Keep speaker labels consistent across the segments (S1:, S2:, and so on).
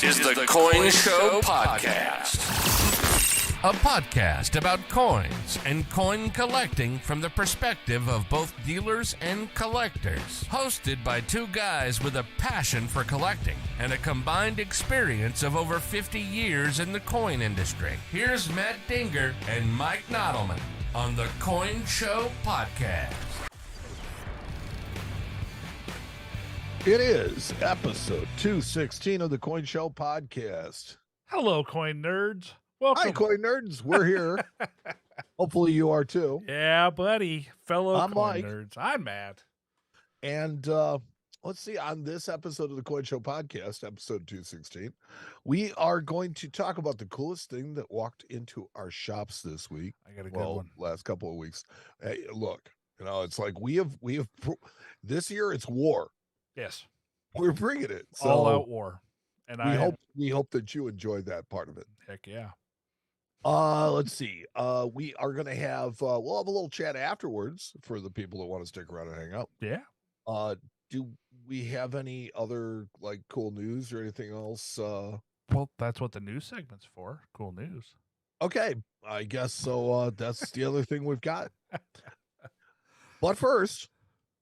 S1: This is the Coin Show Podcast. A podcast about coins and coin collecting from the perspective of both dealers and collectors. Hosted by two guys with a passion for collecting and a combined experience of over 50 years in the coin industry. Here's Matt Dinger and Mike Nottleman on the Coin Show Podcast.
S2: It is episode 216 of the Coin Show Podcast.
S3: Hello, coin nerds. Welcome.
S2: Hi, coin nerds. We're here. Hopefully you are too.
S3: Yeah, buddy. Fellow
S2: I'm
S3: coin
S2: Mike.
S3: nerds. I'm Matt.
S2: And let's see, on this episode of the Coin Show Podcast, episode 216, we are going to talk about the coolest thing that walked into our shops this week.
S3: I got a good one.
S2: Last couple of weeks. Hey, look, it's like we have this year it's war.
S3: Yes.
S2: We're bringing it. So
S3: all out war. And
S2: we hope that you enjoyed that part of it.
S3: Heck yeah.
S2: Let's see. We are gonna have we'll have a little chat afterwards for the people that want to stick around and hang out.
S3: Yeah.
S2: Do we have any other like cool news or anything else?
S3: Well, that's what the news segment's for. Cool news.
S2: Okay, I guess so. That's the other thing we've got. But first,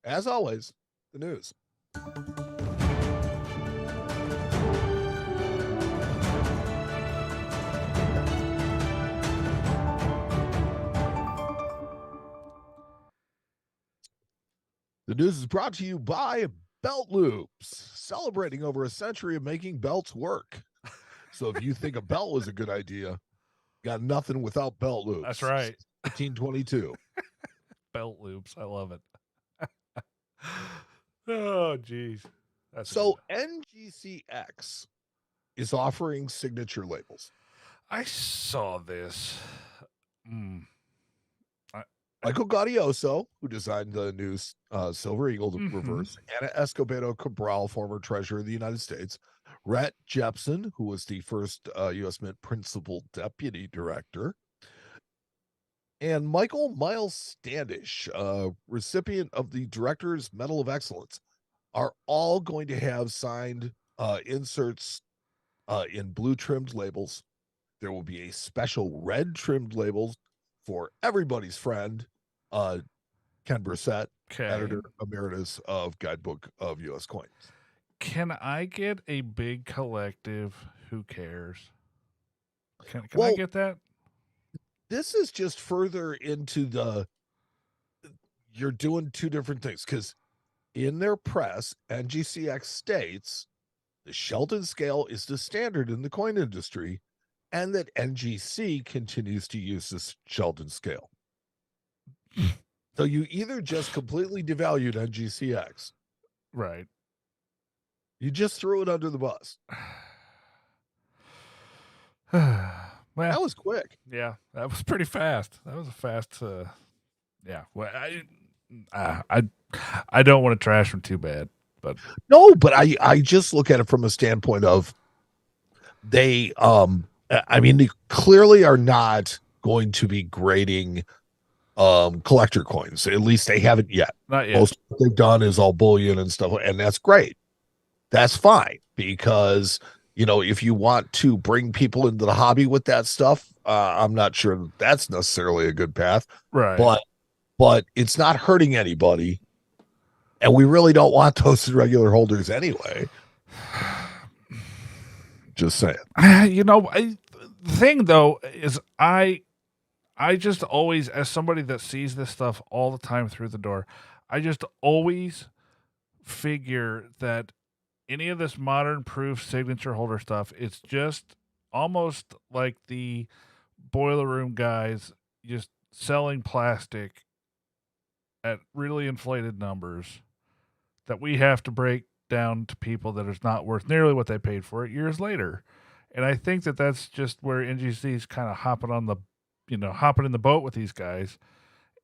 S2: as always, the news. The news is brought to you by Belt Loops, celebrating over a century of making belts work. So if you think a belt was a good idea, got nothing without Belt Loops.
S3: That's right.
S2: 1822.
S3: Belt loops. I love it. Oh, geez.
S2: So NGCX is offering signature labels.
S3: I saw this.
S2: Michael Gaudioso, who designed the new Silver Eagle reverse, Anna Escobedo Cabral, former treasurer of the United States, Rhett Jepson, who was the first U.S. Mint principal deputy director, and Michael Miles Standish, recipient of the Director's Medal of Excellence, are all going to have signed inserts in blue trimmed labels. There will be a special red trimmed label for everybody's friend, Ken Brissett, editor emeritus of Guidebook of U.S. Coins.
S3: Can I get a big collective? Who cares? Can
S2: Well,
S3: I get that? This
S2: is just further into you're doing two different things, because in their press, NGCX states the Sheldon scale is the standard in the coin industry, and that NGC continues to use this Sheldon scale. So you either just completely devalued NGCX.
S3: Right.
S2: You just threw it under the bus.
S3: Well,
S2: that was quick.
S3: Yeah, that was pretty fast. That was a fast. Yeah. Well, I don't want to trash them too bad, but
S2: no. But I just look at it from a standpoint of they. I mean, they clearly are not going to be grading collector coins. At least they haven't yet.
S3: Not yet.
S2: Most of what they've done is all bullion and stuff, and that's great. That's fine, because if you want to bring people into the hobby with that stuff, I'm not sure that's necessarily a good path.
S3: Right.
S2: But it's not hurting anybody, and we really don't want those regular holders anyway. Just saying.
S3: The thing though is I just always, as somebody that sees this stuff all the time through the door, I just always figure that any of this modern proof signature holder stuff, it's just almost like the boiler room guys just selling plastic at really inflated numbers that we have to break down to people that is not worth nearly what they paid for it years later. And I think that that's just where NGC is kind of hopping in the boat with these guys,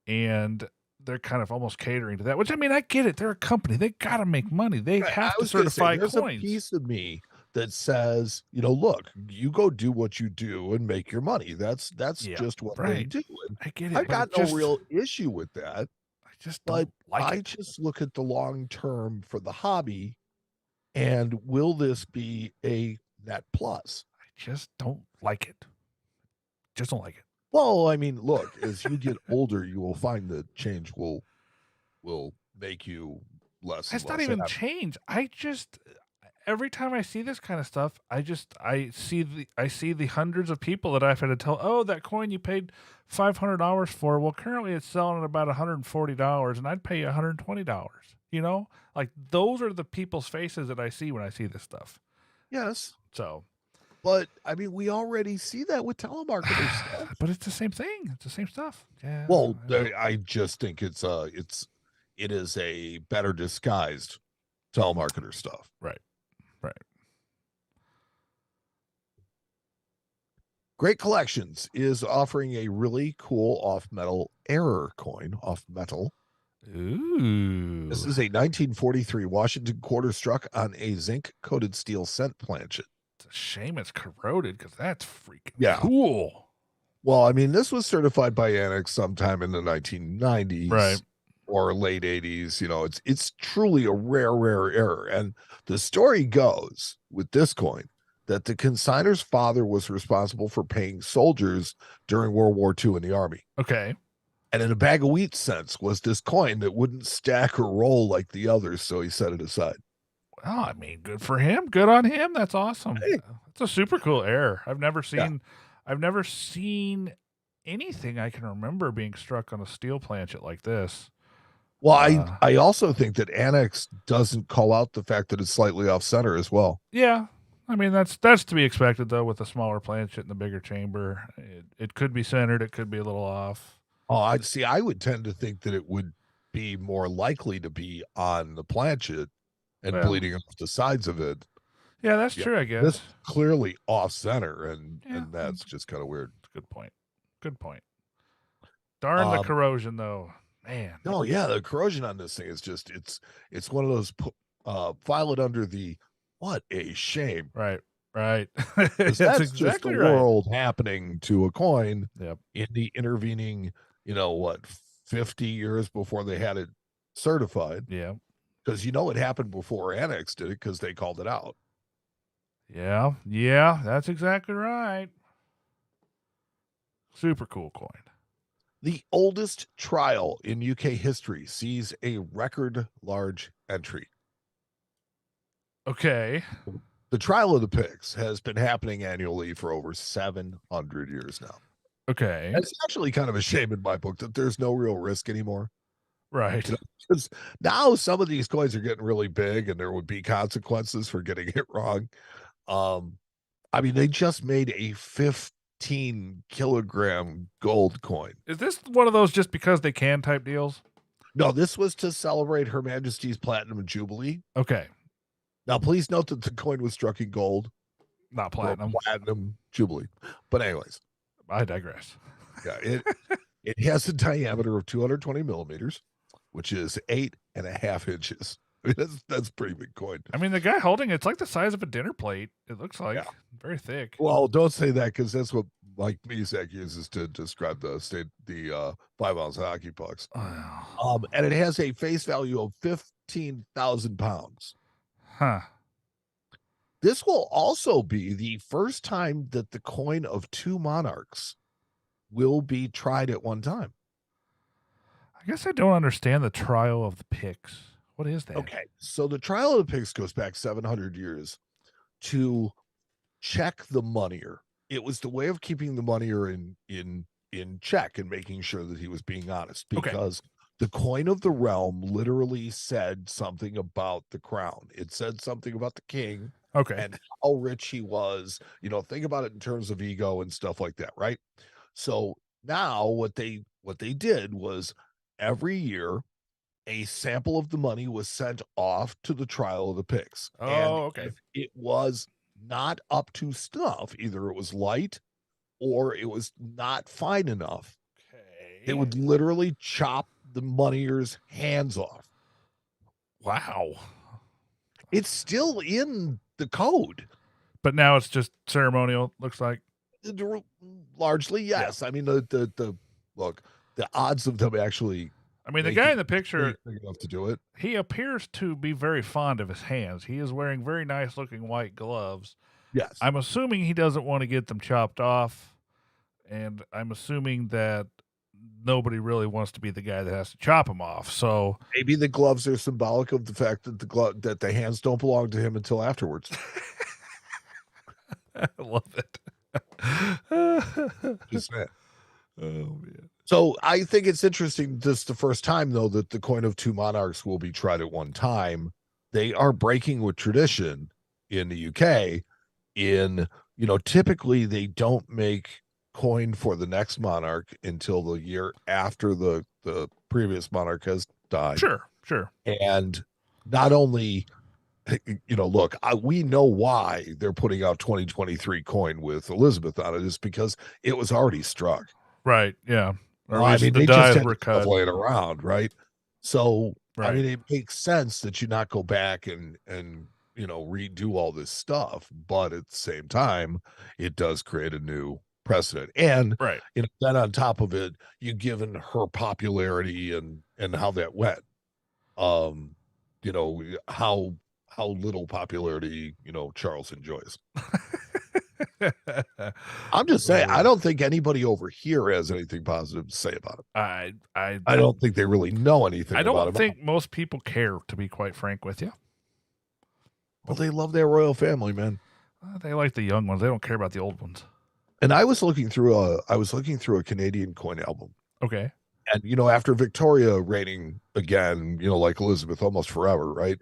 S3: and they're kind of almost catering to that, which, I mean, I get it. They're a company. They got to make money. They have to certify coins.
S2: There's a piece of me that says, look, you go do what you do and make your money. That's just what they do. And
S3: I get it.
S2: I got no real issue with that. I
S3: just
S2: look at the long term for the hobby, and will this be a net plus.
S3: I just don't like it. Just don't like it.
S2: Well, I mean, look, as you get older, you will find that change will make you less and
S3: It's not
S2: less
S3: even
S2: happy.
S3: change. I just every time I see this kind of stuff, I see the hundreds of people that I've had to tell, oh, that coin you paid $500 for. Well, currently it's selling at about $140, and I'd pay you $120. You know, like those are the people's faces that I see when I see this stuff.
S2: Yes.
S3: So,
S2: But I mean, we already see that with telemarketers stuff.
S3: but it's the same thing. It's the same stuff. Yeah.
S2: Well,
S3: I know.
S2: I just think it is a better disguised telemarketer stuff.
S3: Right.
S2: Great Collections is offering a really cool off metal error coin, off metal.
S3: Ooh.
S2: This is a 1943 Washington quarter struck on a zinc coated steel cent planchet.
S3: It's a shame it's corroded because that's freaking
S2: Yeah.
S3: cool.
S2: Well, I mean, this was certified by Annex sometime in the 1990s,
S3: Right.
S2: or late 80s. You know, it's truly a rare error. And the story goes with this coin that the consignor's father was responsible for paying soldiers during World War II in the Army.
S3: Okay.
S2: And in a bag of wheat cents was this coin that wouldn't stack or roll like the others, so he set it aside.
S3: Well, I mean, good for him. Good on him. That's awesome.
S2: Hey.
S3: It's a super cool error. I've never seen anything I can remember being struck on a steel planchet like this.
S2: Well, I also think that Annex doesn't call out the fact that it's slightly off center as well.
S3: Yeah. I mean, that's to be expected, though, with the smaller planchet and the bigger chamber. It could be centered. It could be a little off.
S2: Oh, I would tend to think that it would be more likely to be on the planchet and bleeding off the sides of it.
S3: Yeah, that's true, I guess.
S2: This clearly off center, and
S3: Yeah.
S2: that's just kind of weird.
S3: Good point. Darn the corrosion, though. Man.
S2: Oh yeah, the corrosion on this thing is just it's one of those file it under the what a shame.
S3: Right.
S2: That's
S3: exactly
S2: just the
S3: right.
S2: world happening to a coin
S3: Yep.
S2: in the intervening, 50 years before they had it certified.
S3: Yeah.
S2: Because it happened before Annex did it because they called it out.
S3: Yeah, that's exactly right. Super cool coin.
S2: The oldest trial in UK history sees a record large entry.
S3: Okay.
S2: The trial of the pigs has been happening annually for over 700 years now.
S3: Okay.
S2: It's actually kind of a shame in my book that there's no real risk anymore.
S3: Right.
S2: Because now some of these coins are getting really big and there would be consequences for getting it wrong. I mean, they just made a 15-kilogram gold coin.
S3: Is this one of those just because they can type deals?
S2: No, this was to celebrate Her Majesty's Platinum Jubilee.
S3: Okay.
S2: Now, please note that the coin was struck in gold.
S3: Not platinum.
S2: Platinum Jubilee. But anyways.
S3: I digress.
S2: Yeah, it has a diameter of 220 millimeters, which is 8.5 inches. That's pretty big coin.
S3: I mean, the guy holding it's like the size of a dinner plate. It looks like very thick.
S2: Well, don't say that because that's what Mike Mizek uses to describe the 5-ounce hockey pucks. And it has a face value of 15,000 pounds.
S3: Huh.
S2: This will also be the first time that the coin of two monarchs will be tried at one time.
S3: I guess I don't understand the trial of the picks. What is that?
S2: Okay, so the trial of the pigs goes back 700 years to check the moneyer. It was the way of keeping the moneyer in check and making sure that he was being honest, because the coin of the realm literally said something about the crown. It said something about the king and how rich he was. Think about it in terms of ego and stuff like that, right? So now what they did was every year a sample of the money was sent off to the trial of the pigs. If it was not up to snuff, either it was light or it was not fine enough, they would literally chop the moneyer's hands off.
S3: Wow.
S2: It's still in the code.
S3: But now it's just ceremonial, looks like.
S2: Largely, yes. Yeah. I mean, the odds of them actually...
S3: I mean, the guy in the picture,
S2: big enough to do it.
S3: He appears to be very fond of his hands. He is wearing very nice looking white gloves.
S2: Yes.
S3: I'm assuming he doesn't want to get them chopped off, and I'm assuming that nobody really wants to be the guy that has to chop them off. So
S2: Maybe the gloves are symbolic of the fact that the hands don't belong to him until afterwards.
S3: I love it.
S2: Just saying.
S3: Oh man.
S2: So I think it's interesting. This is the first time, though, that the coin of two monarchs will be tried at one time. They are breaking with tradition in the UK. Typically they don't make coin for the next monarch until the year after the previous monarch has died.
S3: Sure.
S2: And not only, look, we know why they're putting out 2023 coin with Elizabeth on it is because it was already struck.
S3: Right. Yeah. Or
S2: I
S3: at least
S2: mean,
S3: the
S2: they just
S3: dies
S2: had
S3: were
S2: stuff
S3: cut.
S2: laying around, right? So, I
S3: Right.
S2: mean, it makes sense that you not go back and redo all this stuff, but at the same time, it does create a new precedent. And
S3: Right.
S2: then on top of it, you given her popularity and how that went, um, how little popularity Charles enjoys. I'm just saying, I don't think anybody over here has anything positive to say about him. I don't think they really know anything
S3: I
S2: about
S3: don't
S2: him.
S3: think most people care, to be quite frank with you.
S2: Well, they love their royal family, man.
S3: They like the young ones. They don't care about the old ones.
S2: And I was looking through a Canadian coin album.
S3: Okay.
S2: And after Victoria reigning again, like Elizabeth almost forever, right?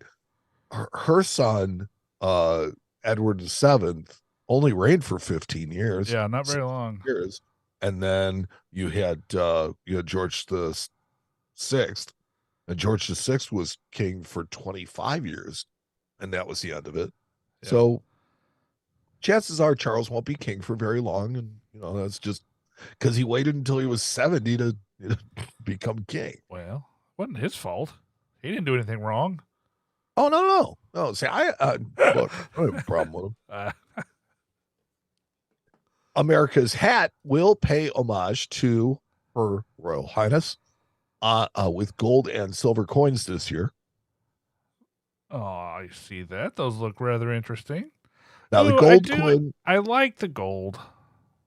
S2: Her son, Edward VII, only reigned for 15 years.
S3: Yeah, not very long.
S2: Years. And then you had George the Sixth, and George the Sixth was king for 25 years, and that was the end of it. Yeah. So chances are Charles won't be king for very long, and that's just because he waited until he was 70 to become king.
S3: Well, it wasn't his fault. He didn't do anything wrong.
S2: Oh no! See, look, I don't have a problem with him. America's hat will pay homage to Her Royal Highness with gold and silver coins this year.
S3: Oh, I see that. Those look rather interesting.
S2: Now, the gold coin...
S3: I like the gold.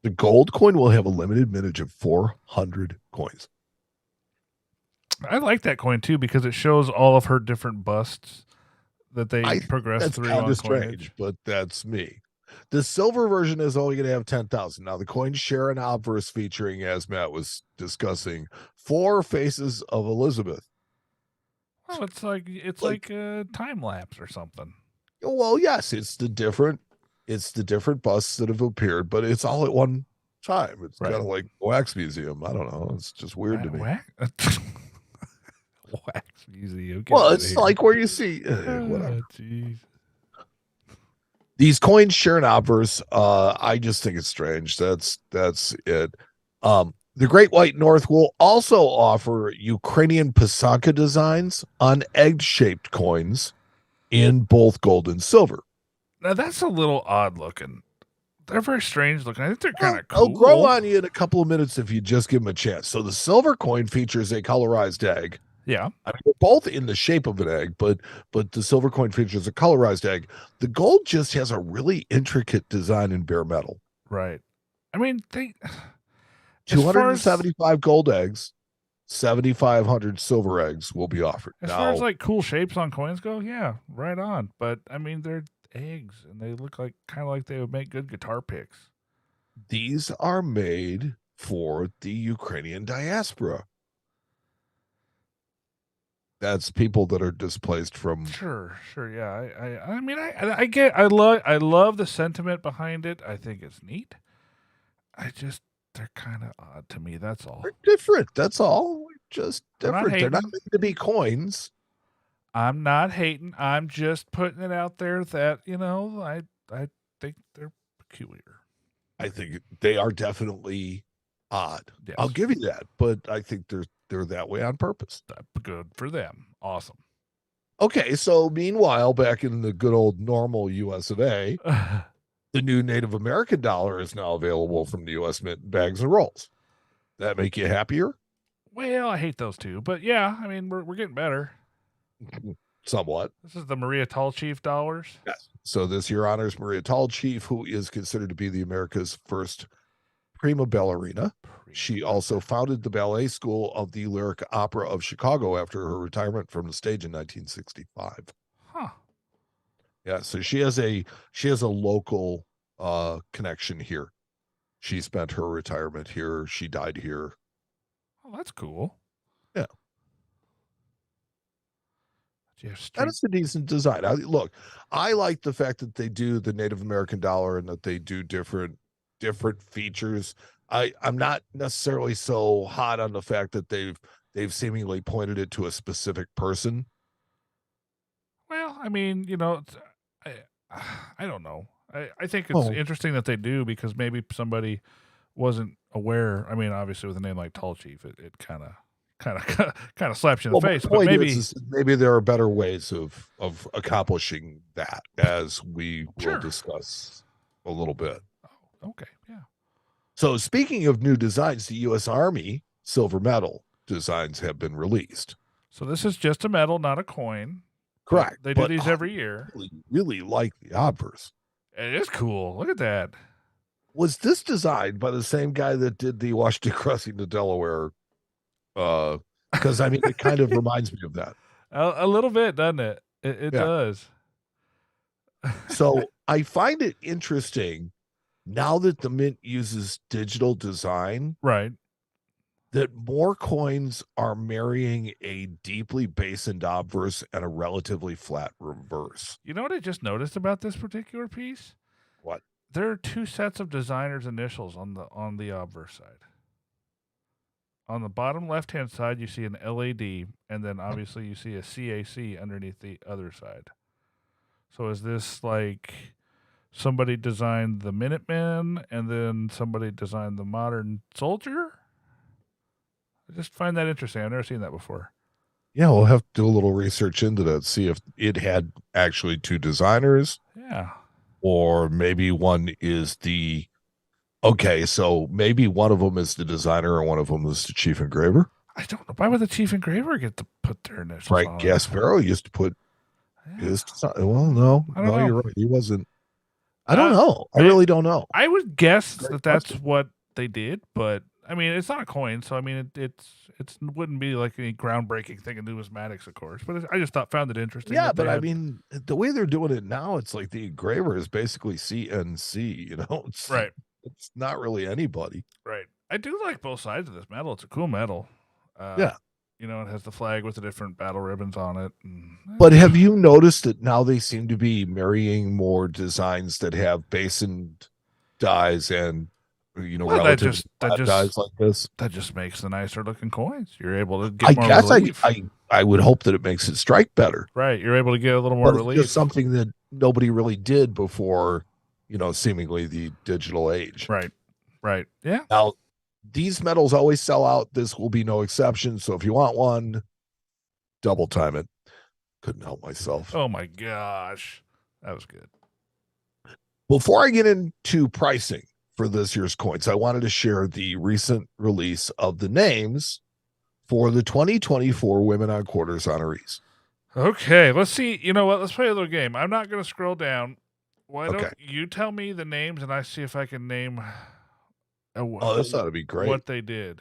S2: The gold coin will have a limited mintage of 400 coins.
S3: I like that coin, too, because it shows all of her different busts that they progress through on
S2: coinage.
S3: strange,
S2: but that's me. The silver version is only going to have 10,000. Now, the coins share an obverse featuring, as Matt was discussing, 4 faces of Elizabeth.
S3: Well, it's like a time lapse or something.
S2: Well, yes, it's the different busts that have appeared, but it's all at one time. It's kind of like wax museum. I don't know. It's just weird to me.
S3: Wax museum.
S2: Well, it's like where you see whatever.
S3: Geez.
S2: These coins share an obverse. I just think it's strange. That's it. The Great White North will also offer Ukrainian pasanka designs on egg-shaped coins in both gold and silver.
S3: Now that's a little odd looking. They're very strange looking. I think they're kind of cool.
S2: They'll grow on you in a couple of minutes if you just give them a chance. So the silver coin features a colorized egg.
S3: Yeah.
S2: I mean, they're both in the shape of an egg, but the silver coin features a colorized egg. The gold just has a really intricate design in bare metal.
S3: Right. I mean,
S2: 275 gold eggs, 7,500 silver eggs will be offered.
S3: As far as like cool shapes on coins go, yeah, right on. But I mean, they're eggs, and they look like kind of like they would make good guitar picks.
S2: These are made for the Ukrainian diaspora. That's people that are displaced from.
S3: Sure, yeah. I mean, I love the sentiment behind it. I think it's neat. They're kind of odd to me. That's all.
S2: They're different. That's all. Just different. They're not meant to be coins.
S3: I'm not hating. I'm just putting it out there that I think they're peculiar.
S2: I think they are definitely odd.
S3: Yes.
S2: I'll give you that, but I think they're that way on purpose.
S3: Good for them. Awesome.
S2: Okay, so meanwhile, back in the good old normal US of A, the new Native American dollar is now available from the US Mint in bags and rolls. That make you happier?
S3: Well, I hate those two, but yeah, I mean we're getting better.
S2: somewhat.
S3: This is the Maria Tall Chief dollars.
S2: Yes. So this year honors Maria Tall Chief, who is considered to be the America's first prima ballerina. She also founded the ballet school of the Lyric Opera of Chicago after her retirement from the stage in 1965.
S3: Huh.
S2: Yeah, so she has a local connection here. She spent her retirement here. She died here.
S3: Oh, that's cool.
S2: Yeah.
S3: That
S2: is a decent design. I like the fact that they do the Native American dollar and that they do different features. I'm not necessarily so hot on the fact that they've seemingly pointed it to a specific person.
S3: Well, I mean, I don't know. I think it's interesting that they do because maybe somebody wasn't aware. I mean, obviously with a name like Tall Chief, it kind of slaps you in the face. But
S2: maybe there are better ways of accomplishing that, as we will discuss a little bit.
S3: Oh, okay, yeah.
S2: So speaking of new designs, the U.S. Army silver medal designs have been released.
S3: So this is just a medal, not a coin.
S2: Correct.
S3: They do these every year.
S2: Really like the obverse.
S3: It is cool. Look at that.
S2: Was this designed by the same guy that did the Washington Crossing to Delaware? Because I mean, it kind of reminds me of that.
S3: A little bit, doesn't it? It does.
S2: So I find it interesting now that the mint uses digital design,
S3: right?
S2: That more coins are marrying a deeply basined obverse and a relatively flat reverse.
S3: You know what I just noticed about this particular piece?
S2: What?
S3: There are two sets of designers' initials on the obverse side. On the bottom left-hand side, you see an LAD, and then obviously you see a CAC underneath the other side. So is this like somebody designed the Minutemen and then somebody designed the modern soldier? I just find that interesting. I've never seen that before.
S2: Yeah, we'll have to do a little research into that, see if it had actually two designers.
S3: Yeah.
S2: Or maybe one is the... Okay, so maybe one of them is the designer and one of them is the chief engraver.
S3: I don't know. Why would the chief engraver get to put their initials
S2: Frank
S3: on
S2: Gasparo used to put his design. Well, no, you're right. He wasn't. I don't know. I really don't know.
S3: I would guess that's what they did, but I mean, it's not a coin, so I mean, it wouldn't be like any groundbreaking thing in numismatics, of course. But I just found it interesting.
S2: Yeah, but I mean, the way they're doing it now, it's like the engraver is basically CNC. You know, it's
S3: right.
S2: It's not really anybody.
S3: Right. I do like both sides of this medal. It's a cool medal.
S2: Yeah.
S3: You know, it has the flag with the different battle ribbons on it.
S2: But have you noticed that now they seem to be marrying more designs that have basin dies and, relative dies like this?
S3: That just makes the nicer looking coins. You're able to get more relief.
S2: I would hope that it makes it strike better.
S3: Right. You're able to get a little more relief.
S2: It's something that nobody really did before, seemingly the digital age.
S3: Right. Right. Yeah.
S2: Now, these medals always sell out. This will be no exception. So if you want one, double time it. Couldn't help myself.
S3: Oh my gosh. That was good.
S2: Before I get into pricing for this year's coins, I wanted to share the recent release of the names for the 2024 Women on Quarters honorees.
S3: Okay, let's see. You know what? Let's play a little game. I'm not going to scroll down. Why don't you tell me the names and I see if I can name...
S2: this ought to be great.
S3: What they did.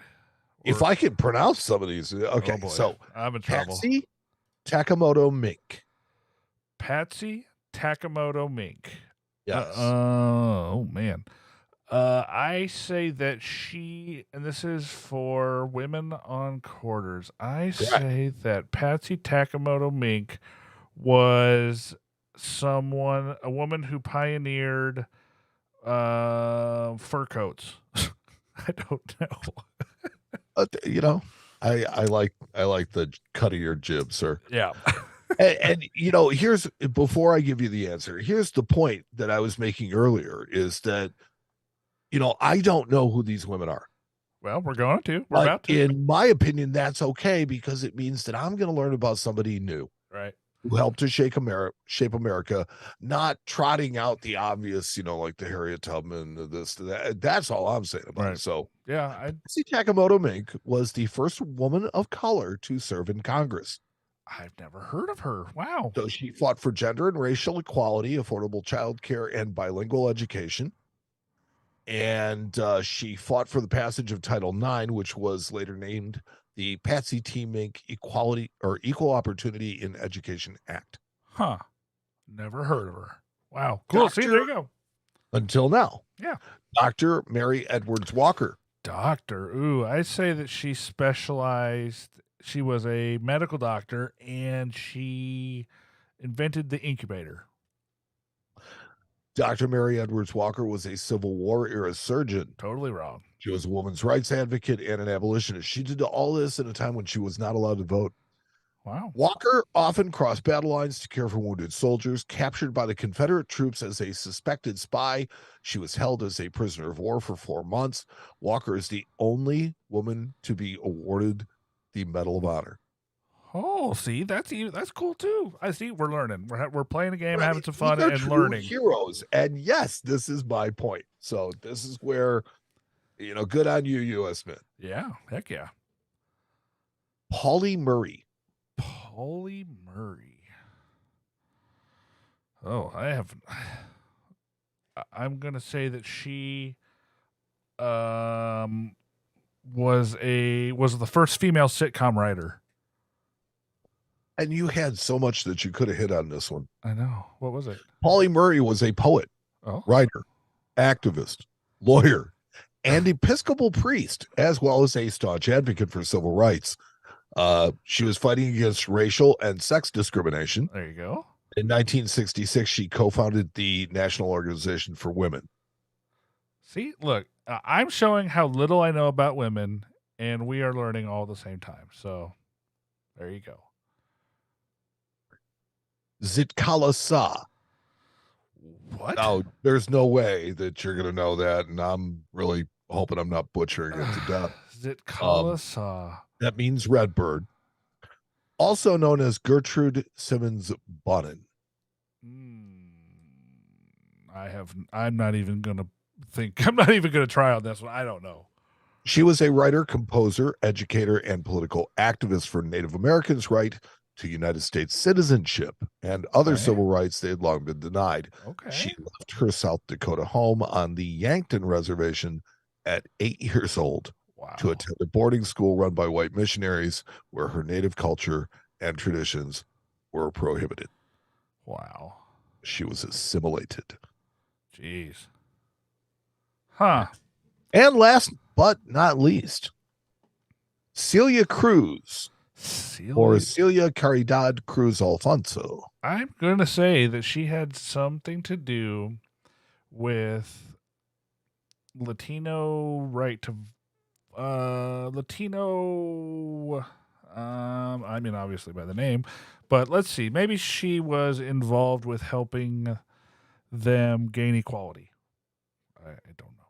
S2: If I can pronounce some of these. Okay, so
S3: I'm in trouble.
S2: Patsy Takemoto Mink.
S3: Patsy Takemoto Mink.
S2: Yes.
S3: Oh, man. I say that she, and this is for Women on Quarters, I say that Patsy Takemoto Mink was a woman who pioneered fur coats. I don't know.
S2: I like the cut of your jib, sir.
S3: Yeah.
S2: and here's, before I give you the answer, here's the point that I was making earlier is that, I don't know who these women are.
S3: Well, we're going to. We're about to.
S2: In my opinion, that's okay because it means that I'm going to learn about somebody new.
S3: Right.
S2: Who helped to shape America, not trotting out the obvious, like the Harriet Tubman, this, that. That's all I'm saying about it. So,
S3: yeah.
S2: Patsy Takemoto Mink was the first woman of color to serve in Congress.
S3: I've never heard of her. Wow.
S2: So she fought for gender and racial equality, affordable childcare, and bilingual education. And she fought for the passage of Title IX, which was later named the Patsy T. Mink Equality or Equal Opportunity in Education Act.
S3: Huh. Never heard of her. Wow. Cool. See, there you go.
S2: Until now.
S3: Yeah.
S2: Dr. Mary Edwards Walker.
S3: Doctor. Ooh, I say that she specialized. She was a medical doctor, and she invented the incubator.
S2: Dr. Mary Edwards Walker was a Civil War era surgeon.
S3: Totally wrong.
S2: She was a woman's rights advocate and an abolitionist. She did all this in a time when she was not allowed to vote.
S3: Wow.
S2: Walker often crossed battle lines to care for wounded soldiers. Captured by the Confederate troops as a suspected spy, she was held as a prisoner of war for 4 months. Walker is the only woman to be awarded the Medal of Honor.
S3: Oh, see, that's cool too. I see. We're learning. We're playing a game, having some
S2: These
S3: fun,
S2: are
S3: and
S2: true
S3: learning.
S2: heroes. And yes, this is my point. So this is where, good on you, U.S. Mint.
S3: Yeah, heck yeah.
S2: Pauli Murray.
S3: Pauli Murray. Oh, I'm gonna say that she was the first female sitcom writer.
S2: And you had so much that you could have hit on this one.
S3: I know. What was it?
S2: Pauli Murray was a poet, writer, activist, lawyer, and Episcopal priest, as well as a staunch advocate for civil rights. She was fighting against racial and sex discrimination.
S3: There you go.
S2: In 1966, she co-founded the National Organization for Women.
S3: See, look, I'm showing how little I know about women, and we are learning all at the same time. So there you go.
S2: Zitkala Sa.
S3: What?
S2: Now, there's no way that you're going to know that, and I'm really hoping I'm not butchering it to death.
S3: Zitkala Sa.
S2: That means redbird. Also known as Gertrude Simmons Bonin.
S3: I'm not even going to think. I'm not even going to try on this one. I don't know.
S2: She was a writer, composer, educator, and political activist for Native Americans' right to United States citizenship and other civil rights they had long been denied.
S3: Okay.
S2: She left her South Dakota home on the Yankton Reservation at 8 years old to attend a boarding school run by white missionaries where her native culture and traditions were prohibited.
S3: Wow. She
S2: was assimilated.
S3: Jeez. Huh.
S2: And last but not least, Celia Cruz. Or Celia Caridad Cruz Alfonso.
S3: I'm going to say that she had something to do with Latino right to Latino. I mean, obviously by the name, but let's see. Maybe she was involved with helping them gain equality. I don't know.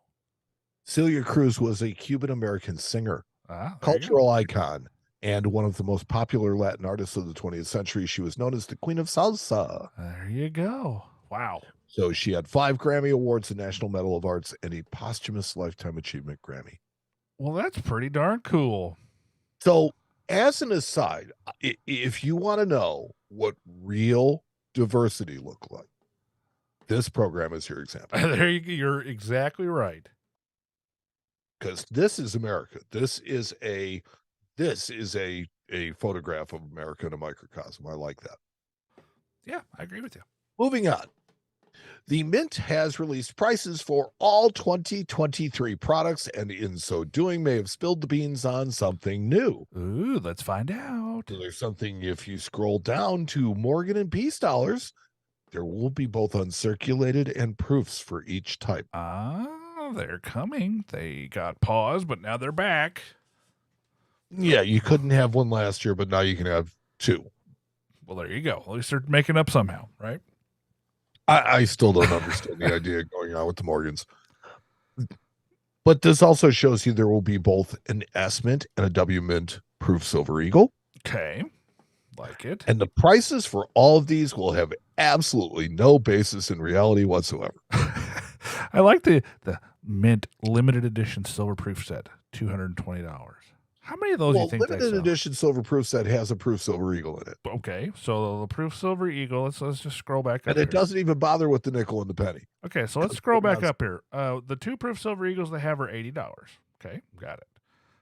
S2: Celia Cruz was a Cuban American singer, cultural icon, and one of the most popular Latin artists of the 20th century. She was known as the Queen of Salsa.
S3: There you go. Wow.
S2: So she had 5 Grammy Awards, a National Medal of Arts, and a posthumous Lifetime Achievement Grammy.
S3: Well, that's pretty darn cool.
S2: So, as an aside, if you want to know what real diversity look like, this program is your example.
S3: There you're exactly right.
S2: Because this is America. This is a photograph of America in a microcosm. I like that.
S3: Yeah, I agree with you.
S2: Moving on. The Mint has released prices for all 2023 products, and in so doing may have spilled the beans on something new.
S3: Ooh, let's find out.
S2: So there's something, if you scroll down to Morgan and Peace dollars, there will be both uncirculated and proofs for each type.
S3: They're coming. They got paused, but now they're back.
S2: Yeah, you couldn't have one last year, but now you can have 2.
S3: Well, there you go. At least they're making up somehow, right?
S2: I still don't understand the idea going on with the Morgans. But this also shows you there will be both an S Mint and a W Mint proof Silver Eagle.
S3: Okay. Like it.
S2: And the prices for all of these will have absolutely no basis in reality whatsoever.
S3: I like the Mint limited edition silver proof set, $220. How many of those do you
S2: Well,
S3: think they
S2: limited
S3: sell?
S2: edition silver proof set has a proof silver eagle in it.
S3: Okay, so the proof silver eagle. Let's just scroll back up
S2: And it
S3: here.
S2: doesn't even bother with the nickel and the penny.
S3: Okay, so let's scroll back up here. The 2 proof silver eagles they have are $80. Okay, got it.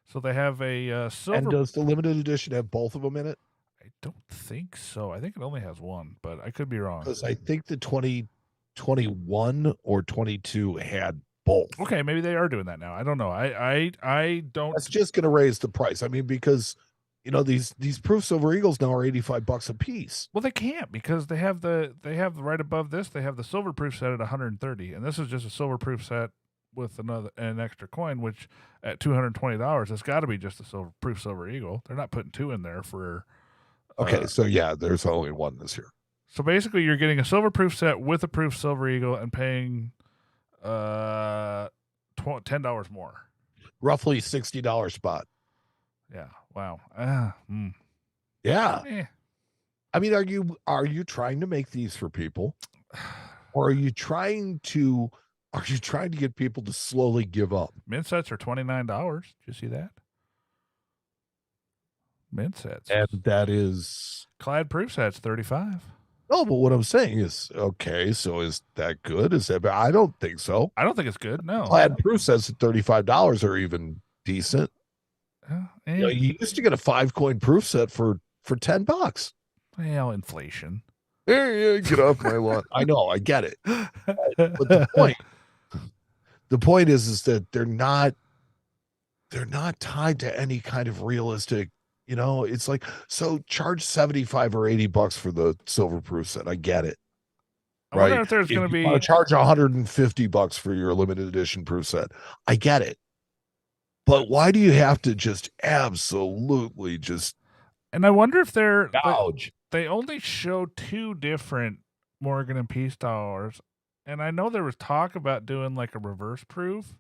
S3: So they have a silver.
S2: And does the limited edition have both of them in it?
S3: I don't think so. I think it only has one, but I could be wrong.
S2: Because I think the 2021 or 22 had both.
S3: Okay, maybe they are doing that now. I don't know. I don't.
S2: That's just going to raise the price. I mean, because these proof silver eagles now are $85 a piece.
S3: Well, they can't because they have right above this. They have the silver proof set at 130, and this is just a silver proof set with an extra coin, which at $220, it's got to be just a silver eagle. They're not putting 2 in there for.
S2: Okay, so yeah, there's only one this year.
S3: So basically, you're getting a silver proof set with a proof silver eagle and paying $10 more.
S2: Roughly $60 spot.
S3: Yeah. Wow.
S2: Yeah.
S3: Eh.
S2: I mean, are you trying to make these for people? Or are you trying to get people to slowly give up?
S3: Mint sets are $29. Did you see that? Mint sets.
S2: And that is
S3: Clad proof sets $35.
S2: no, but what I'm saying is, okay, so is that good? Is that I don't think so.
S3: I don't think it's good. No.
S2: Clad proof sets at $35 are even decent. You used to get a 5-coin proof set for $10.
S3: Well, inflation.
S2: Yeah, get off my lawn. I know, I get it. But the point is that they're not tied to any kind of realistic, it's like, so charge $75 or $80 for the silver proof set. I get it.
S3: I wonder if there's going to be
S2: charge $150 for your limited edition proof set. I get it. But why do you have to just absolutely just
S3: and I wonder if they're
S2: gouge?
S3: They only show 2 different Morgan and Peace dollars, and I know there was talk about doing like a reverse proof.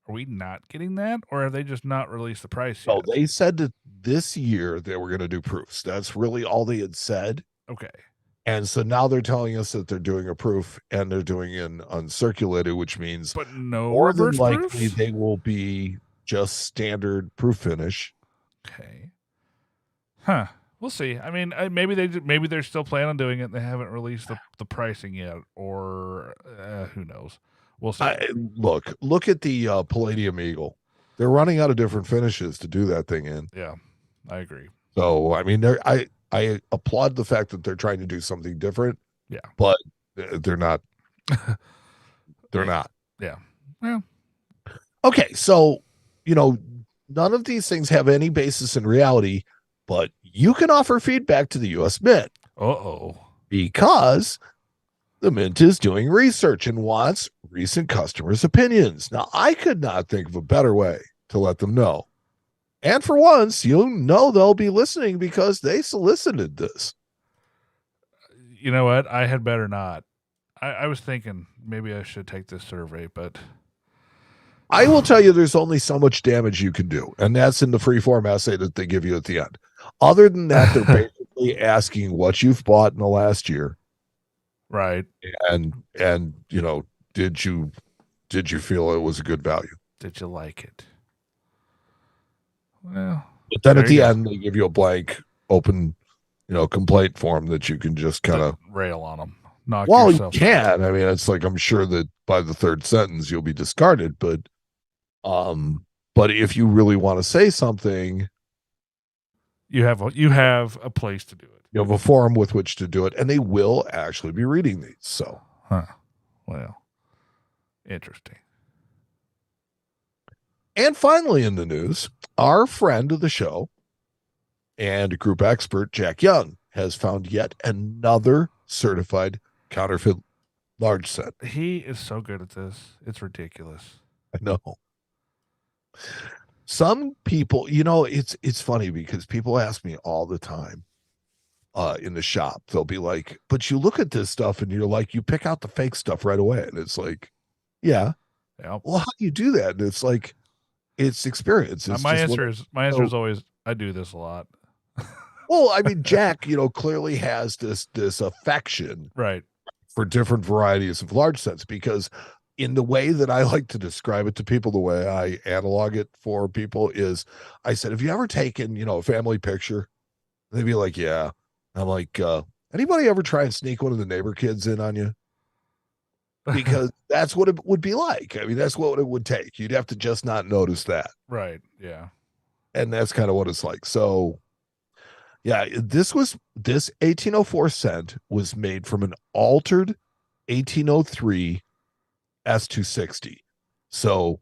S3: Are we not getting that, or have they just not released the price yet?
S2: Oh, they said that this year they were going to do proofs. That's really all they had said.
S3: Okay.
S2: And so now they're telling us that they're doing a proof and they're doing an uncirculated, which means
S3: but no
S2: more than
S3: reverse
S2: likely
S3: proofs?
S2: they will be just standard proof finish.
S3: Okay. Huh. We'll see. I mean, maybe they're still planning on doing it. And they haven't released the pricing yet, or who knows? We'll see.
S2: Look at the Palladium Eagle. They're running out of different finishes to do that thing in.
S3: Yeah, I agree.
S2: So I mean, I applaud the fact that they're trying to do something different.
S3: Yeah,
S2: but they're not. They're not.
S3: Yeah. Well.
S2: Okay, so none of these things have any basis in reality, but you can offer feedback to the U.S. Mint. Because the Mint is doing research and wants recent customers' opinions. Now, I could not think of a better way to let them know. And for once, they'll be listening because they solicited this.
S3: You know what? I had better not. I was thinking maybe I should take this survey, but
S2: I will tell you there's only so much damage you can do, and that's in the freeform essay that they give you at the end. Other than that, they're basically asking what you've bought in the last year.
S3: Right.
S2: And did you feel it was a good value?
S3: Did you like it? Well,
S2: but then at the end they give you a blank open, complaint form that you can just kind of
S3: rail on them.
S2: You can. I mean, it's like, I'm sure that by the 3rd sentence you'll be discarded, but if you really want to say something,
S3: you have a place to do it.
S2: You have a forum with which to do it, and they will actually be reading these. So,
S3: well, interesting.
S2: And finally, in the news, our friend of the show and group expert Jack Young has found yet another certified counterfeit large set.
S3: He is so good at this; it's ridiculous.
S2: I know. Some people, it's funny because people ask me all the time in the shop. They'll be like, but you look at this stuff and you're like, you pick out the fake stuff right away. And it's like, yeah. Well, how do you do that? And it's like, it's experience. It's
S3: my answer is always, I do this a lot.
S2: Well, I mean, Jack, clearly has this affection
S3: right
S2: for different varieties of large sets because in the way that I like to describe it to people, the way I analog it for people is, I said, have you ever taken, a family picture? They'd be like, yeah. I'm like, anybody ever try and sneak one of the neighbor kids in on you? Because that's what it would be like. I mean, that's what it would take. You'd have to just not notice that.
S3: Right. Yeah.
S2: And that's kind of what it's like. So yeah, this 1804 cent was made from an altered 1803 S260. So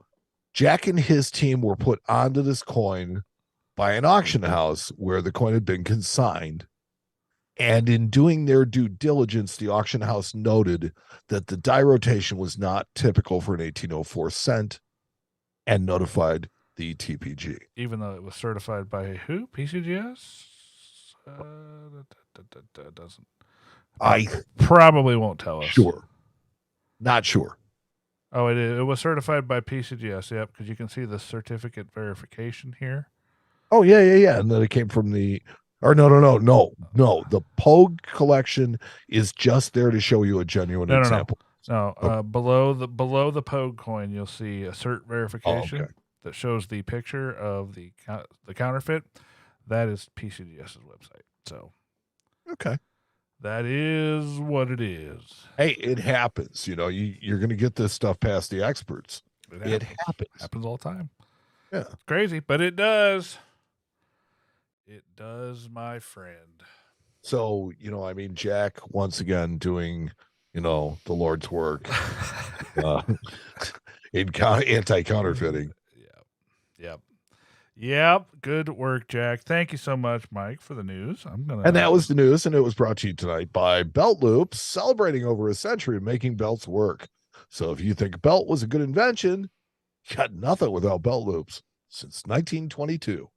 S2: Jack and his team were put onto this coin by an auction house where the coin had been consigned. And in doing their due diligence, the auction house noted that the die rotation was not typical for an 1804 cent and notified the TPG.
S3: Even though it was certified by who? PCGS? Doesn't.
S2: I
S3: probably won't tell us.
S2: Sure. Not sure.
S3: Oh, it was certified by PCGS, yep, because you can see the certificate verification here.
S2: Oh, yeah. And then it came from the... Or no. The Pogue collection is just there to show you a genuine example.
S3: No. Below the Pogue coin, you'll see a cert verification that shows the picture of the counterfeit. That is PCGS's website. So,
S2: okay,
S3: that is what it is.
S2: Hey, it happens. You're going to get this stuff past the experts. It happens.
S3: Happens all the time.
S2: Yeah,
S3: it's crazy, but it does. It does, my friend.
S2: So, Jack, once again, doing, the Lord's work in anti-counterfeiting.
S3: Yep. Good work, Jack. Thank you so much, Mike, for the news.
S2: And that was the news, and it was brought to you tonight by Belt Loops, celebrating over a century of making belts work. So if you think a belt was a good invention, you got nothing without Belt Loops since 1922.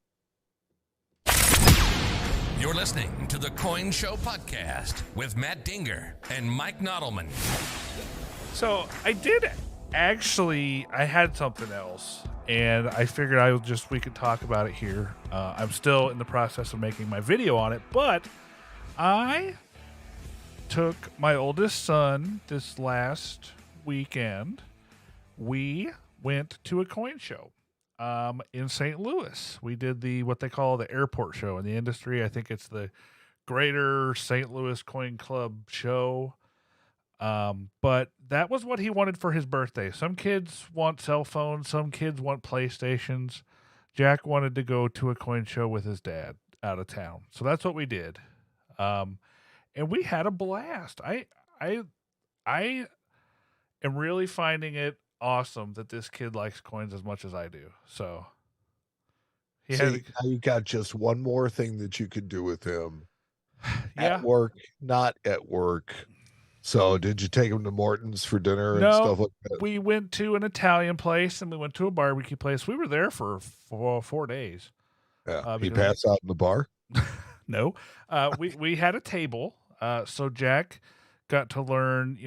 S1: You're listening to the Coin Show Podcast with Matt Dinger and Mike Nodelman.
S3: So I had something else, and I figured we could talk about it here. I'm still in the process of making my video on it, but I took my oldest son this last weekend. We went to a coin show. In St. Louis. We did what they call the airport show in the industry. I think it's the Greater St. Louis Coin Club show. But that was what he wanted for his birthday. Some kids want cell phones. Some kids want PlayStations. Jack wanted to go to a coin show with his dad out of town. So that's what we did. And we had a blast. I am really finding it awesome that this kid likes coins as much as I do. So
S2: you got just one more thing that you could do with him.
S3: Yeah.
S2: At work, not at work. So did you take him to Morton's for dinner and stuff like that?
S3: We went to an Italian place and we went to a barbecue place. We were there for 4 days.
S2: Yeah. He passed out in the bar?
S3: No. We had a table. So Jack got to learn,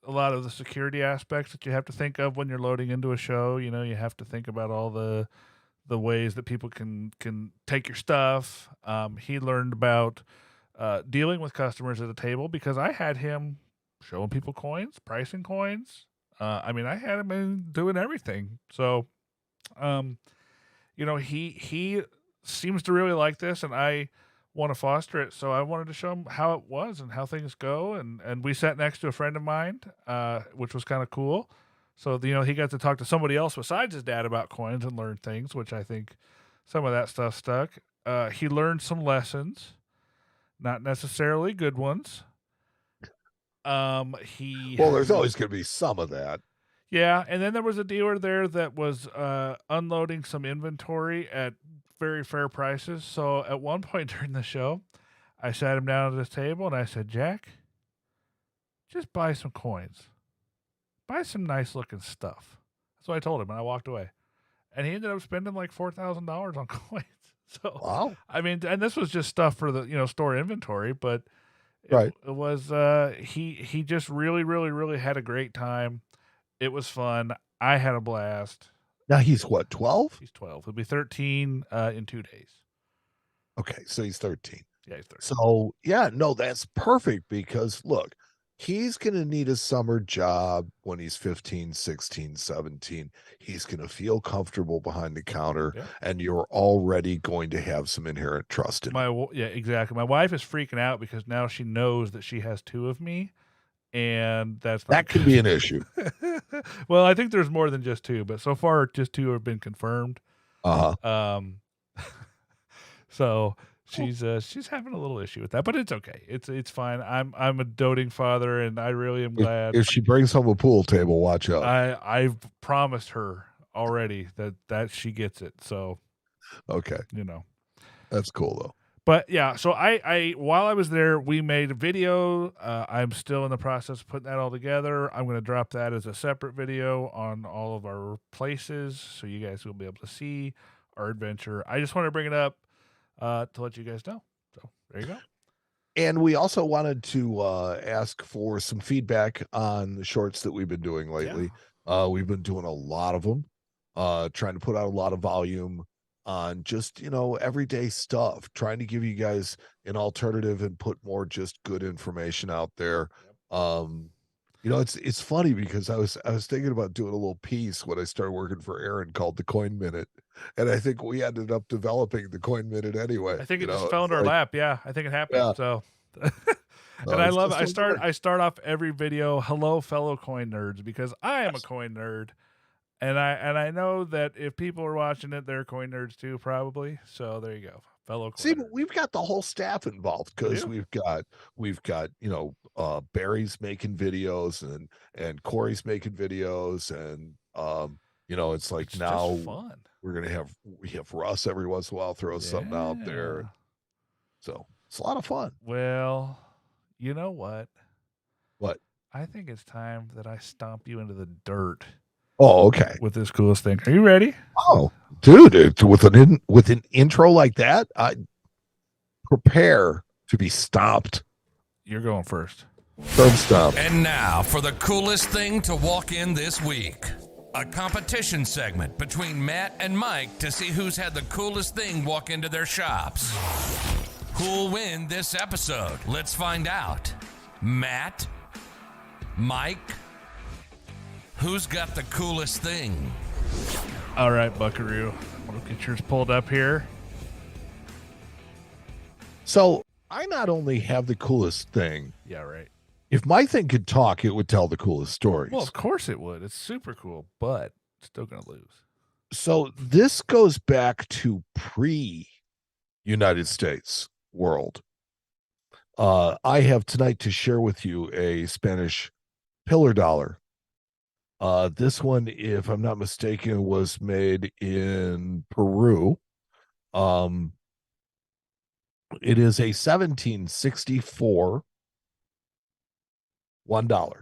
S3: a lot of the security aspects that you have to think of when you're loading into a show. You have to think about all the ways that people can take your stuff. He learned about dealing with customers at a table because I had him showing people coins, pricing coins. I had him doing everything. So, he seems to really like this, and I want to foster it. So I wanted to show him how it was and how things go. And we sat next to a friend of mine, which was kind of cool. So, he got to talk to somebody else besides his dad about coins and learn things, which I think some of that stuff stuck. He learned some lessons, not necessarily good ones.
S2: There's always going to be some of that.
S3: Yeah. And then there was a dealer there that was unloading some inventory at very fair prices. So at one point during the show, I sat him down at this table and I said, Jack, just buy some coins. Buy some nice looking stuff. That's what I told him, and I walked away. And he ended up spending like $4,000 on coins. So,
S2: wow.
S3: And this was just stuff for the, store inventory, but it was, he just really, really, really had a great time. It was fun. I had a blast.
S2: Now he's what, 12?
S3: He's 12. He'll be 13 in 2 days.
S2: Okay, so he's 13.
S3: Yeah, he's 13.
S2: So, that's perfect because, look, he's going to need a summer job when he's 15, 16, 17. He's going to feel comfortable behind the counter, and you're already going to have some inherent trust in him.
S3: Yeah, exactly. My wife is freaking out because now she knows that she has two of me, and that
S2: could be an issue.
S3: Well, I think there's more than just two, but so far just two have been confirmed. So she's having a little issue with that, but it's okay. It's fine. I'm a doting father, and I really am glad.
S2: If she brings home a pool table, watch out.
S3: I've promised her already that she gets it. So
S2: okay, that's cool though.
S3: But yeah, so I while I was there, we made a video. I'm still in the process of putting that all together. I'm going to drop that as a separate video on all of our places, so you guys will be able to see our adventure. I just want to bring it up to let you guys know. So there you go.
S2: And we also wanted to ask for some feedback on the shorts that we've been doing lately. We've been doing a lot of them, trying to put out a lot of volume on just, everyday stuff, trying to give you guys an alternative and put more just good information out there. It's funny because I was thinking about doing a little piece when I started working for Aaron called the Coin Minute, and I think we ended up developing the Coin Minute anyway.
S3: I think it just fell in our lap. Yeah, I think it happened.
S2: Yeah.
S3: So, and I love it. I start off every video, "Hello, fellow coin nerds," because I am a coin nerd, and I know that if people are watching it, they're coin nerds too, probably. So there you go. Fellow
S2: See, but we've got the whole staff involved because we've got Barry's making videos and Corey's making videos, and it's like now
S3: fun.
S2: we have Russ every once in a while throw something out there, so it's a lot of fun.
S3: Well, you know what?
S2: What?
S3: I think it's time that I stomp you into the dirt.
S2: Oh, okay.
S3: With this coolest thing. Are you ready?
S2: Oh, dude, with an intro like that, I prepare to be stopped.
S3: You're going first.
S2: Stop.
S1: And now for the coolest thing to walk in this week. A competition segment between Matt and Mike to see who's had the coolest thing walk into their shops. Who'll win this episode? Let's find out. Matt? Mike? Who's got the coolest thing?
S3: All right, Buckaroo. We'll get yours pulled up here.
S2: So I not only have the coolest thing.
S3: Yeah, right.
S2: If my thing could talk, it would tell the coolest stories.
S3: Well, of course it would. It's super cool, but still going to lose.
S2: So this goes back to pre-United States world. I have tonight to share with you a Spanish pillar dollar. This one, if I'm not mistaken, was made in Peru. It is a 1764 $1.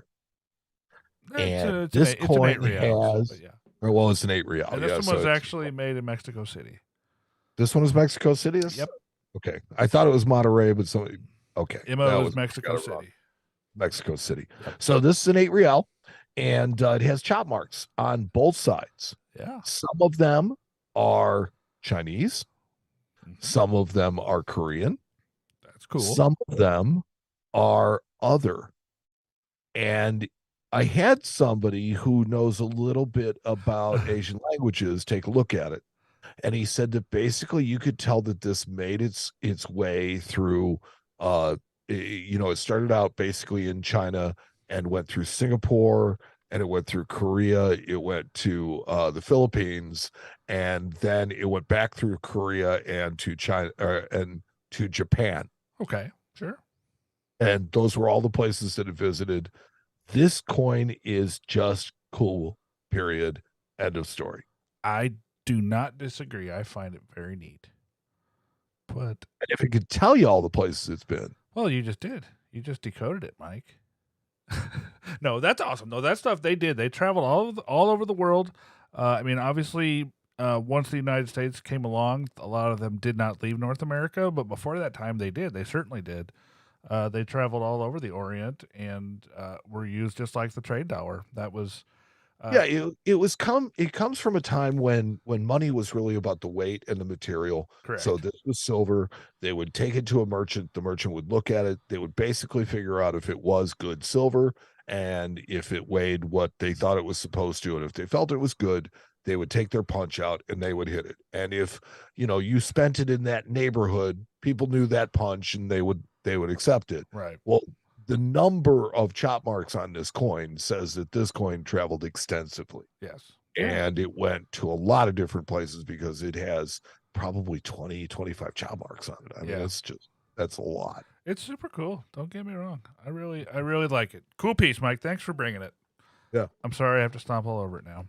S2: And this coin has, well, it's an 8 real.
S3: And this one was actually made in Mexico City.
S2: This one was Mexico City?
S3: Yep.
S2: Okay. I thought it was Monterrey, but somebody, okay.
S3: It was Mexico City.
S2: Mexico City. Yep. So this is an 8 real. And it has chop marks on both sides.
S3: Yeah.
S2: Some of them are Chinese. Mm-hmm. Some of them are Korean.
S3: That's cool.
S2: Some of them are other. And I had somebody who knows a little bit about Asian languages take a look at it. And he said that basically you could tell that this made its way through, it started out basically in China and went through Singapore, and it went through Korea, it went to the Philippines, and then it went back through Korea and to China and to Japan.
S3: Okay, sure.
S2: And those were all the places that it visited. This coin is just cool, period. End of story.
S3: I do not disagree. I find it very neat. But
S2: and if it could tell you all the places it's been.
S3: Well, you just did. You just decoded it, Mike. No, that's awesome. No, that stuff they did. They traveled all over the world. Obviously, once the United States came along, a lot of them did not leave North America. But before that time, they did. They certainly did. They traveled all over the Orient and were used just like the trade dollar. That was. It
S2: comes from a time when money was really about the weight and the material.
S3: Correct.
S2: So this this was silver. They would take it to a merchant. The merchant would look at it. They would basically figure out if it was good silver and if it weighed what they thought it was supposed to. And if they felt it was good, they would take their punch out and they would hit it. And if, you spent it in that neighborhood, people knew that punch and they would accept it.
S3: Right.
S2: Well, the number of chop marks on this coin says that this coin traveled extensively.
S3: Yes.
S2: And it went to a lot of different places because it has probably 20, 25 chop marks on it. I mean, that's a lot.
S3: It's super cool. Don't get me wrong. I really like it. Cool piece, Mike. Thanks for bringing it.
S2: Yeah.
S3: I'm sorry I have to stomp all over it now.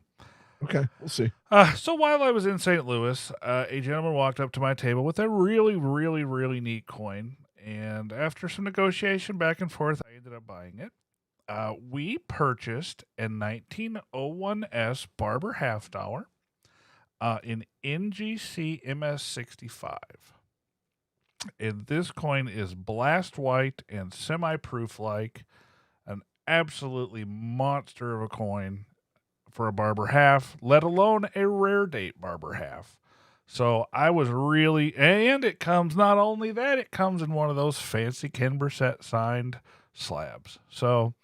S2: Okay, we'll see.
S3: So while I was in St. Louis, a gentleman walked up to my table with a really, really, really neat coin. And after some negotiation back and forth, I ended up buying it. We purchased a 1901S Barber half dollar in NGC MS65. And this coin is blast white and semi-proof like, an absolutely monster of a coin for a Barber half, let alone a rare date Barber half. So I was really, and it comes, not only that, it comes in one of those fancy Ken Brissett signed slabs. So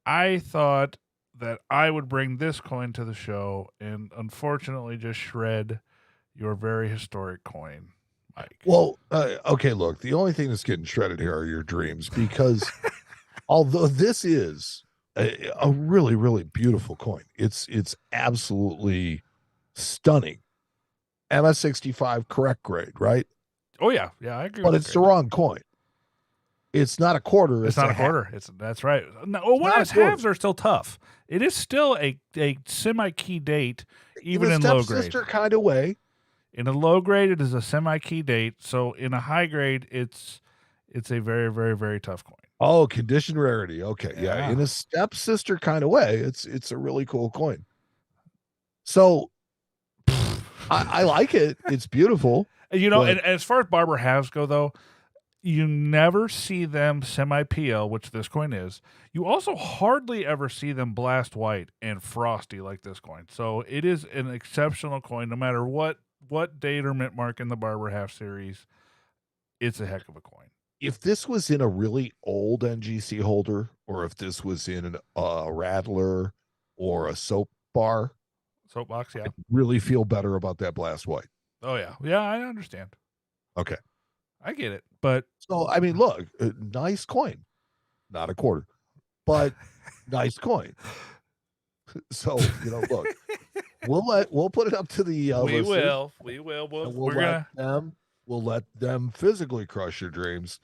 S3: I thought that I would bring this coin to the show and unfortunately just shred your very historic coin, Mike.
S2: Well, okay, look, the only thing that's getting shredded here are your dreams because although this is a really, really beautiful coin, it's absolutely stunning. MS65 correct grade, right?
S3: Oh yeah, I agree.
S2: But it's the wrong coin. It's not a quarter.
S3: It's not a quarter. That's right. No, one halves are still tough. It is still a semi-key date, even in low grade.
S2: Sister kind of way.
S3: In a low grade, it is a semi-key date. So in a high grade, it's a very, very, very tough coin.
S2: Oh, condition rarity. Okay, yeah. In a stepsister kind of way, it's a really cool coin. So I like it. It's beautiful.
S3: And as far as Barber halves go, though, you never see them semi-PL, which this coin is. You also hardly ever see them blast white and frosty like this coin. So it is an exceptional coin, no matter what date or mint mark in the Barber half series. It's a heck of a coin.
S2: If this was in a really old NGC holder, or if this was in a rattler or a soapbox,
S3: yeah,
S2: I really feel better about that blast white.
S3: Oh yeah, I understand.
S2: Okay,
S3: I get it, but
S2: so I mean, look, nice coin, not a quarter, but nice coin. So look, we'll put it up to the
S3: we
S2: listeners,
S3: will.
S2: We'll let them physically crush your dreams.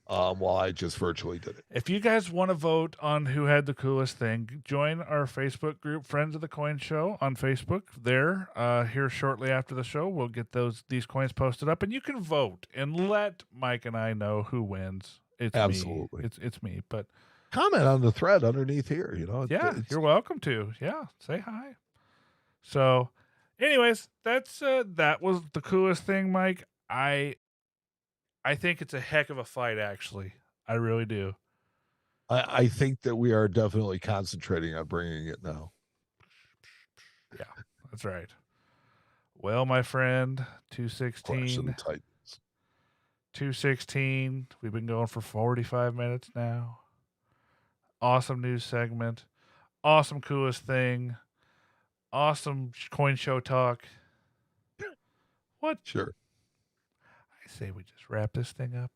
S2: While I just virtually did it.
S3: If you guys want to vote on who had the coolest thing, join our Facebook group, Friends of the Coin Show, on Facebook. There, here shortly after the show, we'll get these coins posted up, and you can vote and let Mike and I know who wins. It's
S2: absolutely
S3: me. It's me. But
S2: comment on the thread underneath here.
S3: You're welcome to. Yeah, say hi. So, anyways, that was the coolest thing, Mike. I think it's a heck of a fight, actually. I really do.
S2: I think that we are definitely concentrating on bringing it now.
S3: Yeah, that's right. Well, my friend, 216. 216. We've been going for 45 minutes now. Awesome news segment. Awesome coolest thing. Awesome coin show talk. What?
S2: Sure.
S3: I say we just wrap this thing up,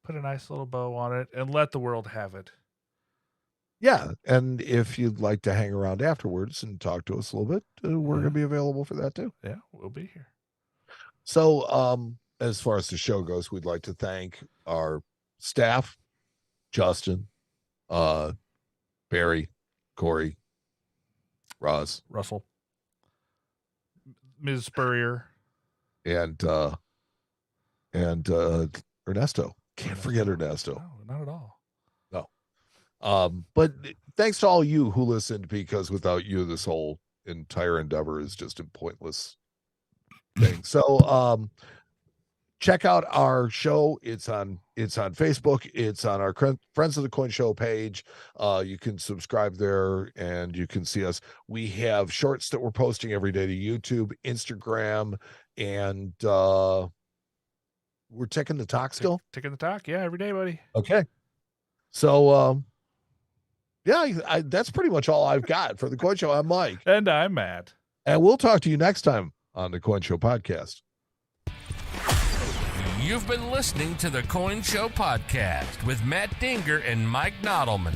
S3: put a nice little bow on it, and let the world have it.
S2: Yeah, and if you'd like to hang around afterwards and talk to us a little bit, we're going to be available for that too.
S3: Yeah, we'll be here.
S2: So, as far as the show goes, we'd like to thank our staff, Justin, Barry, Corey,
S3: Russell, Ms. Spurrier,
S2: and Ernesto. Can't forget Ernesto.
S3: No, not at all.
S2: No. But thanks to all you who listened, because without you, this whole entire endeavor is just a pointless thing. So check out our show. It's on Facebook. It's on our Friends of the Coin Show page. You can subscribe there and you can see us. We have shorts that we're posting every day to YouTube, Instagram, And we're taking the talk still?
S3: Taking the talk. Yeah, every day, buddy.
S2: Okay. So, yeah, that's pretty much all I've got for the Coin Show. I'm Mike.
S3: And I'm Matt.
S2: And we'll talk to you next time on the Coin Show Podcast.
S1: You've been listening to the Coin Show Podcast with Matt Dinger and Mike Nodelman.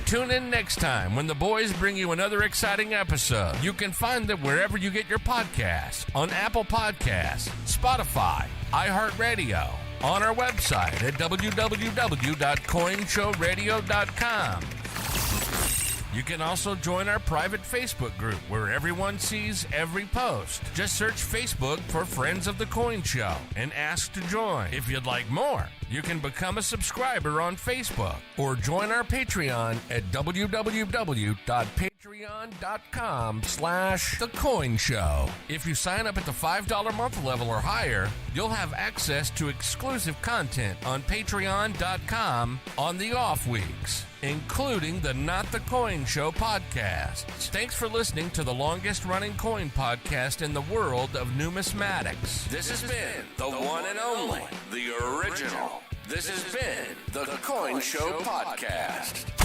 S1: Tune in next time when the boys bring you another exciting episode. You can find them wherever you get your podcasts, on Apple Podcasts, Spotify, iHeartRadio, on our website at www.coinshowradio.com. You can also join our private Facebook group where everyone sees every post. Just search Facebook for Friends of the Coin Show and ask to join. If you'd like more, you can become a subscriber on Facebook or join our Patreon at www.patreon.com/thecoinshow. If you sign up at the $5 month level or higher, you'll have access to exclusive content on patreon.com on the off weeks, including the Not the Coin Show podcasts. Thanks for listening to the longest running coin podcast in the world of numismatics. This has been the one and only, the original. This has been the Coin Show Podcast.